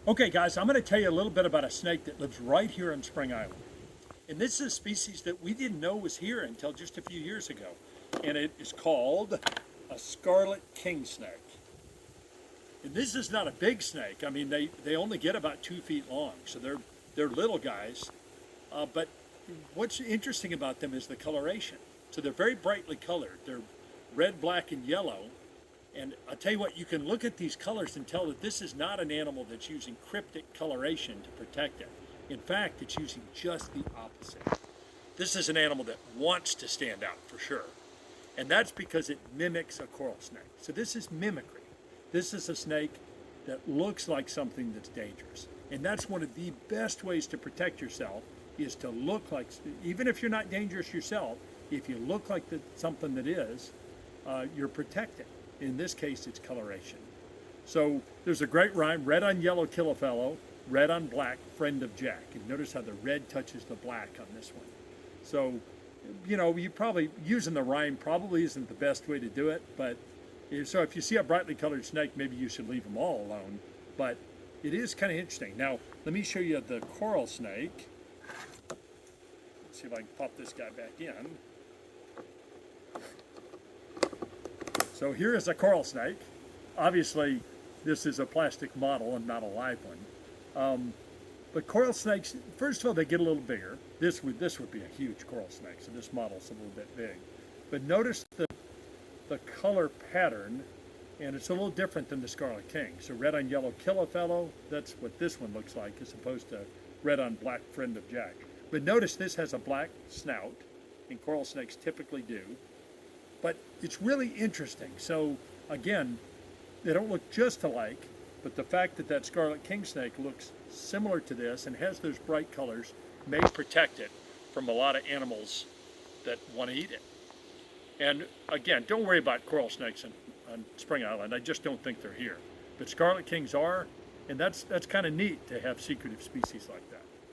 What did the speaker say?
Okay, guys, I'm going to tell you a little bit about a snake that lives right here on Spring Island. And this is a species that we didn't know was here until just a few years ago. And it is called a scarlet king snake. And this is not a big snake. I mean, they only get about 2 feet long, so they're little guys. But what's interesting about them is the coloration. So they're very brightly colored. They're red, black, and yellow. And I'll tell you what, you can look at these colors and tell that this is not an animal that's using cryptic coloration to protect it. In fact, it's using just the opposite. This is an animal that wants to stand out for sure. And that's because it mimics a coral snake. So this is mimicry. This is a snake that looks like something that's dangerous. And that's one of the best ways to protect yourself is to look like, even if you're not dangerous yourself, if you look like something that is, you're protected. In this case, it's coloration. So there's a great rhyme, red on yellow, kill a fellow, red on black, friend of Jack. And notice how the red touches the black on this one. So, you know, you probably, using the rhyme probably isn't the best way to do it, but so if you see a brightly colored snake, maybe you should leave them all alone. But it is kind of interesting. Now, let me show you the coral snake. Let's see if I can pop this guy back in. So here is a coral snake. Obviously, this is a plastic model and not a live one. But coral snakes, first of all, they get a little bigger. This would be a huge coral snake, so this model's a little bit big. But notice the color pattern, and it's a little different than the Scarlet King. So red on yellow, kill a fellow. That's what this one looks like, as opposed to red on black, friend of Jack. But notice this has a black snout, and coral snakes typically do. But it's really interesting. So again, they don't look just alike, but the fact that that Scarlet King snake looks similar to this and has those bright colors may protect it from a lot of animals that want to eat it. And again, don't worry about coral snakes on Spring Island. I just don't think they're here. But Scarlet Kings are, and that's kind of neat to have secretive species like that.